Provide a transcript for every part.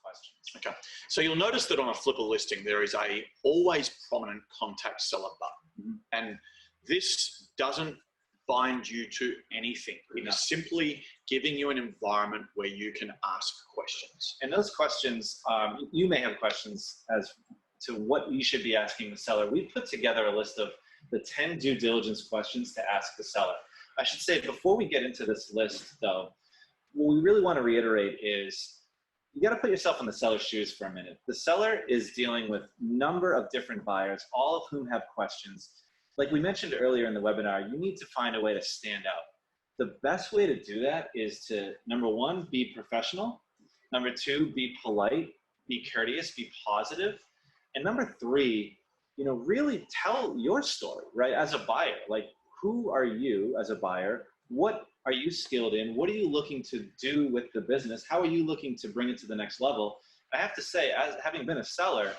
questions. Okay. So you'll notice that on a Flippa listing, there is a always prominent contact seller button. And this doesn't bind you to anything. It is simply giving you an environment where you can ask questions. And those questions, you may have questions as to what you should be asking the seller. We put together a list of the 10 due diligence questions to ask the seller. I should say, before we get into this list, though, what we really want to reiterate is you got to put yourself in the seller's shoes for a minute. The seller is dealing with a number of different buyers, all of whom have questions. Like we mentioned earlier in the webinar, you need to find a way to stand out. The best way to do that is to, number one, be professional. Number two, be polite, be courteous, be positive. And number three, really tell your story, right? As a buyer, like, who are you as a buyer? What are you skilled in? What are you looking to do with the business? How are you looking to bring it to the next level? I have to say, as having been a seller,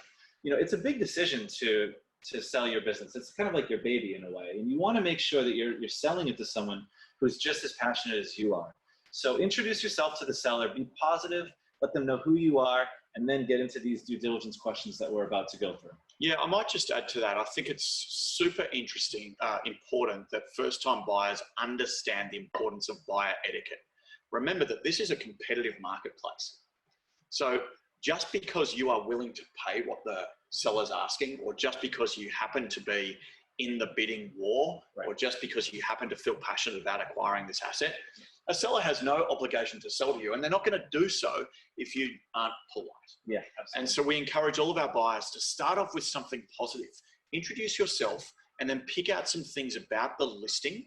it's a big decision to sell your business. It's kind of like your baby in a way. And you want to make sure that you're selling it to someone who's just as passionate as you are. So introduce yourself to the seller, be positive, let them know who you are, and then get into these due diligence questions that we're about to go through. Yeah, I might just add to that. I think it's super important that first-time buyers understand the importance of buyer etiquette. Remember that this is a competitive marketplace. So just because you are willing to pay what the seller's asking, or just because you happen to be in the bidding war, or just because you happen to feel passionate about acquiring this asset, a seller has no obligation to sell to you, and they're not going to do so if you aren't polite. Yeah, absolutely. And so we encourage all of our buyers to start off with something positive. Introduce yourself, and then pick out some things about the listing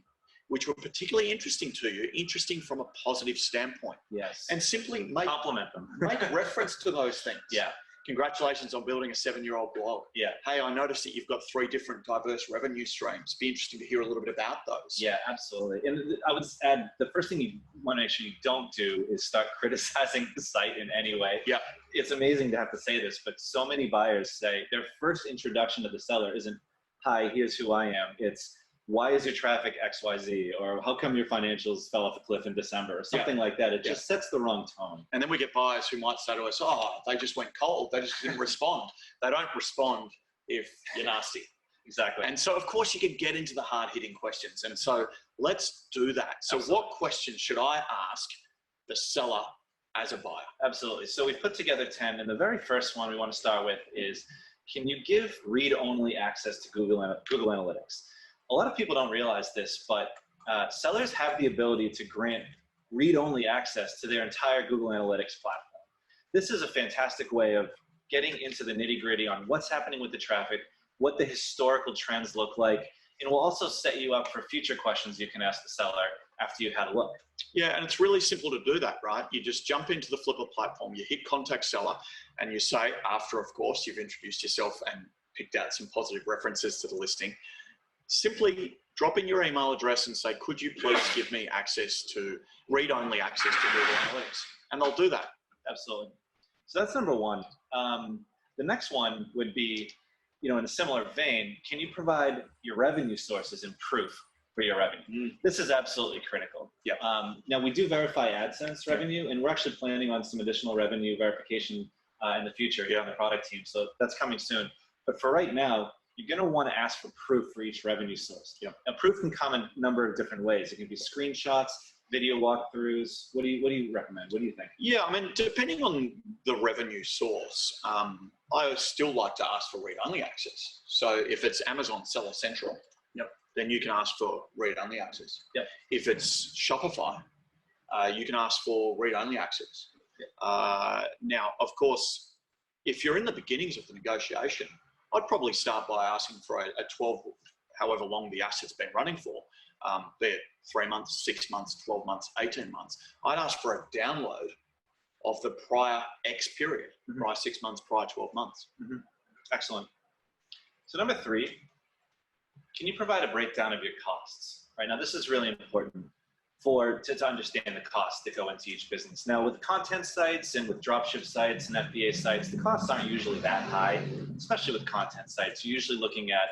which were particularly interesting to you, interesting from a positive standpoint. Yes. And simply compliment them. Make reference to those things. Yeah. Congratulations on building a 7-year-old blog. Yeah. Hey, I noticed that you've got 3 different diverse revenue streams. Be interesting to hear a little bit about those. Yeah, absolutely. And I would add, the first thing you want to make sure you don't do is start criticizing the site in any way. Yeah. It's amazing to have to say this, but so many buyers say their first introduction to the seller isn't, hi, here's who I am. It's, why is your traffic XYZ? Or how come your financials fell off a cliff in December? Or something like that. It just sets the wrong tone. And then we get buyers who might say to us, oh, they just went cold. They just didn't respond. They don't respond if you're nasty. Exactly. And so, of course, you can get into the hard-hitting questions. And so let's do that. So what question should I ask the seller as a buyer? Absolutely. So we've put together 10. And the very first one we want to start with is, can you give read-only access to Google Analytics? A lot of people don't realize this, but sellers have the ability to grant read-only access to their entire Google Analytics platform. This is a fantastic way of getting into the nitty-gritty on what's happening with the traffic, what the historical trends look like, and will also set you up for future questions you can ask the seller after you've had a look. Yeah, and it's really simple to do that, right? You just jump into the Flippa platform, you hit Contact Seller, and you say, after, of course, you've introduced yourself and picked out some positive references to the listing, simply drop in your email address and say, could you please give me access to, read-only access to Google Analytics? And they'll do that. Absolutely. So that's number one. The next one would be, in a similar vein, can you provide your revenue sources and proof for your revenue? This is absolutely critical. Yeah. Now, we do verify AdSense revenue, and we're actually planning on some additional revenue verification in the future here on the product team. So that's coming soon. But for right now, you're going to want to ask for proof for each revenue source. Yeah. Now, proof can come in a number of different ways. It can be screenshots, video walkthroughs. What do you recommend? What do you think? Yeah, I mean, depending on the revenue source, I still like to ask for read-only access. So if it's Amazon Seller Central, then you can ask for read-only access. Yep. If it's Shopify, you can ask for read-only access. Now, of course, if you're in the beginnings of the negotiation, I'd probably start by asking for a 12, however long the asset's been running for, be it 3 months, 6 months, 12 months, 18 months. I'd ask for a download of the prior X period, prior 6 months, prior 12 months. Excellent. So number 3, can you provide a breakdown of your costs? Right now, this is really important to understand the costs that go into each business. Now, with content sites and with dropship sites and FBA sites, the costs aren't usually that high, especially with content sites. You're usually looking at,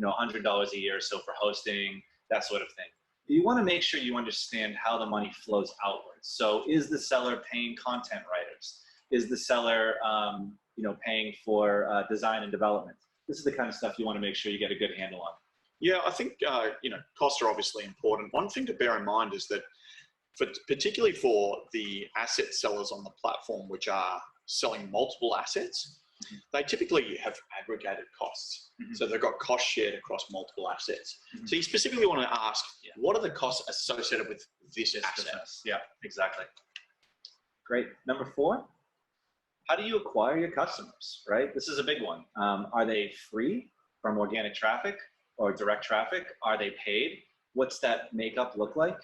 $100 a year or so for hosting, that sort of thing. You want to make sure you understand how the money flows outwards. So is the seller paying content writers? Is the seller, paying for design and development? This is the kind of stuff you want to make sure you get a good handle on. Yeah, I think, costs are obviously important. One thing to bear in mind is that particularly for the asset sellers on the platform, which are selling multiple assets, they typically have aggregated costs. So they've got costs shared across multiple assets. So you specifically want to ask, what are the costs associated with this asset? Business. Yeah, exactly. Great. Number 4, how do you acquire your customers, right? This is a big one. Are they free from organic traffic or direct traffic? Are they paid? What's that makeup look like?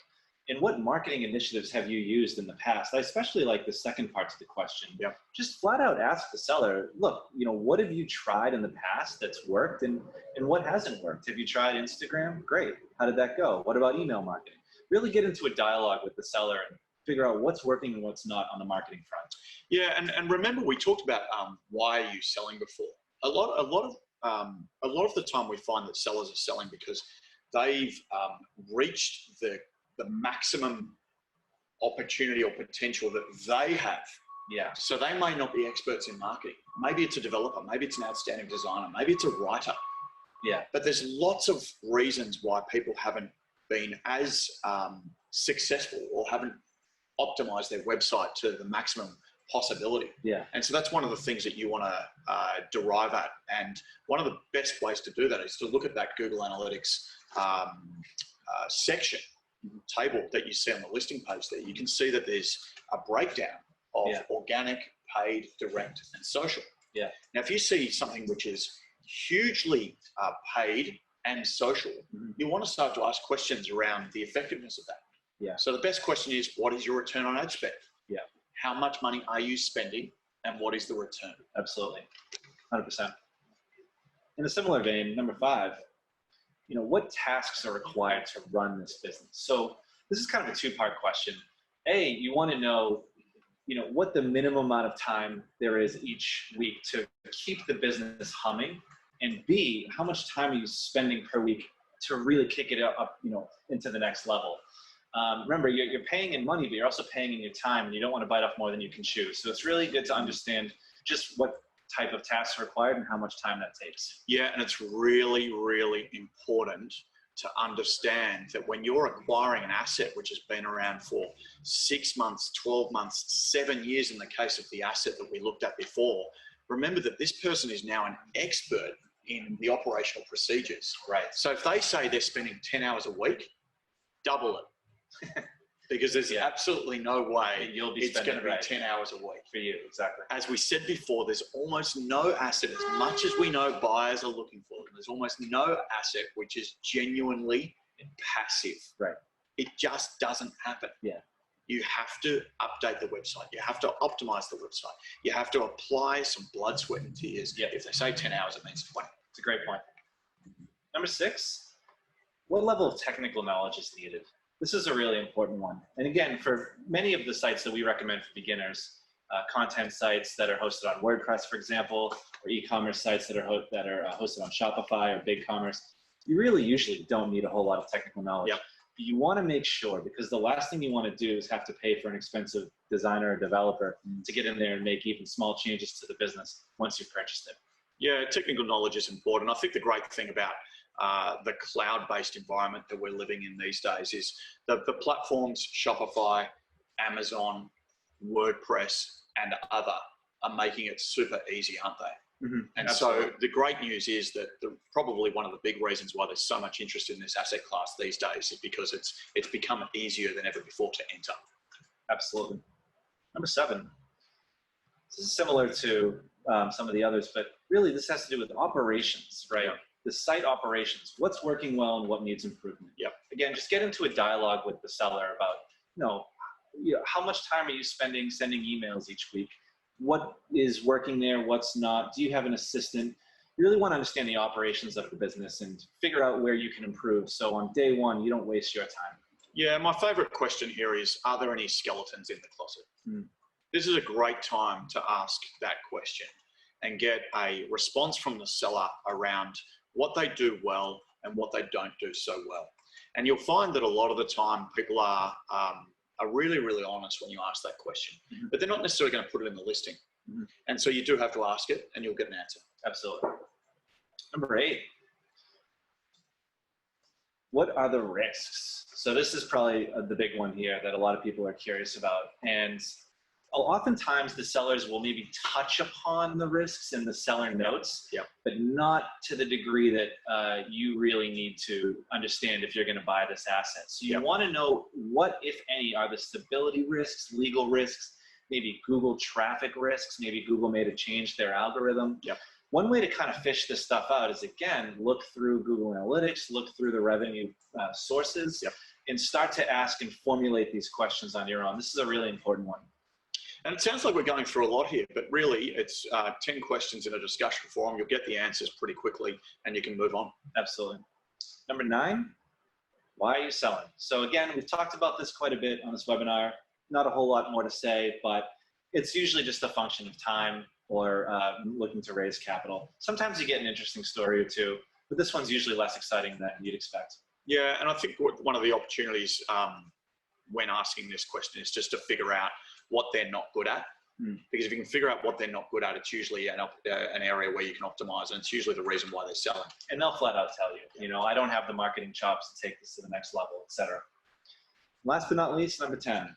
And what marketing initiatives have you used in the past? I especially like the second part to the question. Yeah. Just flat out ask the seller, look, what have you tried in the past that's worked and what hasn't worked? Have you tried Instagram? Great. How did that go? What about email marketing? Really get into a dialogue with the seller and figure out what's working and what's not on the marketing front. Yeah, and remember we talked about why are you selling before. A lot of the time we find that sellers are selling because they've reached the maximum opportunity or potential that they have. Yeah. So they may not be experts in marketing. Maybe it's a developer, maybe it's an outstanding designer, maybe it's a writer. Yeah. But there's lots of reasons why people haven't been as successful or haven't optimized their website to the maximum possibility. Yeah. And so that's one of the things that you want to derive at. And one of the best ways to do that is to look at that Google Analytics section table that you see on the listing page there. You can see that there's a breakdown of organic, paid, direct, and social. Yeah. Now, if you see something which is hugely paid and social, you want to start to ask questions around the effectiveness of that. Yeah. So the best question is, what is your return on ad spend? Yeah. How much money are you spending and what is the return? Absolutely. 100%. In a similar vein, number 5, what tasks are required to run this business? So this is kind of a 2-part question. A, you want to know, what the minimum amount of time there is each week to keep the business humming. And B, how much time are you spending per week to really kick it up, into the next level? Remember, you're paying in money, but you're also paying in your time, and you don't want to bite off more than you can chew. So it's really good to understand just what type of tasks are required and how much time that takes. Yeah, and it's really, really important to understand that when you're acquiring an asset which has been around for 6 months, 12 months, 7 years in the case of the asset that we looked at before, remember that this person is now an expert in the operational procedures. Right. So if they say they're spending 10 hours a week, double it. Because there's absolutely no way it's going to be 10 hours a week. For you, exactly. As we said before, there's almost no asset, as much as we know buyers are looking for them, there's almost no asset which is genuinely passive. Right. It just doesn't happen. Yeah. You have to update the website. You have to optimize the website. You have to apply some blood, sweat, and tears. Yep. If they say 10 hours, it means 20. It's a great point. Number 6, what level of technical knowledge is needed? This is a really important one. And again, for many of the sites that we recommend for beginners, content sites that are hosted on WordPress, for example, or e-commerce sites that are hosted on Shopify or BigCommerce, you really usually don't need a whole lot of technical knowledge. Yep. But you want to make sure, because the last thing you want to do is have to pay for an expensive designer or developer to get in there and make even small changes to the business once you've purchased it. Yeah, technical knowledge is important. I think the great thing about the cloud-based environment that we're living in these days is the platforms, Shopify, Amazon, WordPress, and other are making it super easy, aren't they? Mm-hmm. And Absolutely. so the great news is that probably one of the big reasons why there's so much interest in this asset class these days is because it's become easier than ever before to enter. Absolutely. Number 7. This is similar to some of the others, but really this has to do with operations, right? Yeah. The site operations, what's working well and what needs improvement. Yep. Again, just get into a dialogue with the seller about, how much time are you spending sending emails each week? What is working there? What's not? Do you have an assistant? You really want to understand the operations of the business and figure out where you can improve. So on day 1, you don't waste your time. Yeah, my favorite question here is, are there any skeletons in the closet? This is a great time to ask that question and get a response from the seller around what they do well and what they don't do so well. And you'll find that a lot of the time people are really, really honest when you ask that question, but they're not necessarily going to put it in the listing. Mhm. And so you do have to ask it and you'll get an answer. Absolutely. Number 8. What are the risks? So this is probably the big one here that a lot of people are curious about. And oftentimes the sellers will maybe touch upon the risks in the seller notes, Yep. but not to the degree that you really need to understand if you're going to buy this asset. So you Yep. want to know what, if any, are the stability risks, legal risks, maybe Google traffic risks, maybe Google made a change their algorithm. Yep. One way to kind of fish this stuff out is, again, look through Google Analytics, look through the revenue sources, Yep. and start to ask and formulate these questions on your own. This is a really important one. And it sounds like we're going through a lot here, but really it's 10 questions in a discussion forum. You'll get the answers pretty quickly and you can move on. Absolutely. Number 9, why are you selling? So again, we've talked about this quite a bit on this webinar. Not a whole lot more to say, but it's usually just a function of time or looking to raise capital. Sometimes you get an interesting story or two, but this one's usually less exciting than you'd expect. Yeah, and I think one of the opportunities when asking this question is just to figure out what they're not good at. Because if you can figure out what they're not good at, it's usually an area where you can optimize, and it's usually the reason why they're selling. And they'll flat out tell you, you know, I don't have the marketing chops to take this to the next level, etc. Last but not least, number 10,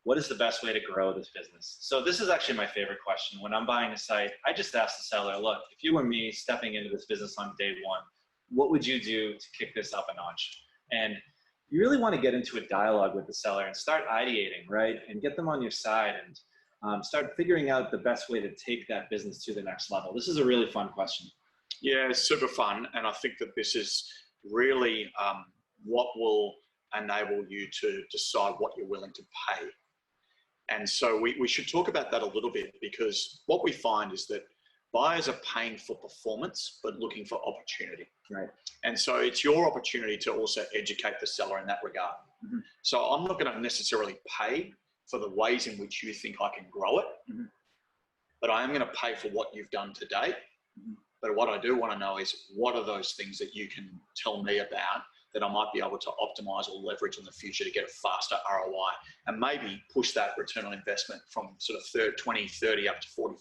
what is the best way to grow this business? So this is actually my favorite question. When I'm buying a site, I just ask the seller, look, if you were me stepping into this business on day one, what would you do to kick this up a notch? And you really want to get into a dialogue with the seller and start ideating, right? And get them on your side and start figuring out the best way to take that business to the next level. This is a really fun question. Yeah, it's super fun. And I think that this is really what will enable you to decide what you're willing to pay. And so we should talk about that a little bit, because what we find is that buyers are paying for performance, but looking for opportunity. Right. And so it's your opportunity to also educate the seller in that regard. Mm-hmm. So I'm not going to necessarily pay for the ways in which you think I can grow it, mm-hmm. but I am going to pay for what you've done to date. Mm-hmm. But what I do want to know is, what are those things that you can tell me about that I might be able to optimize or leverage in the future to get a faster ROI, and maybe push that return on investment from sort of 20, 30 up to 45%.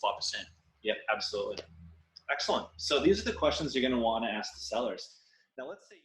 Yep, absolutely. Excellent. So these are the questions you're going to want to ask the sellers. Now let's say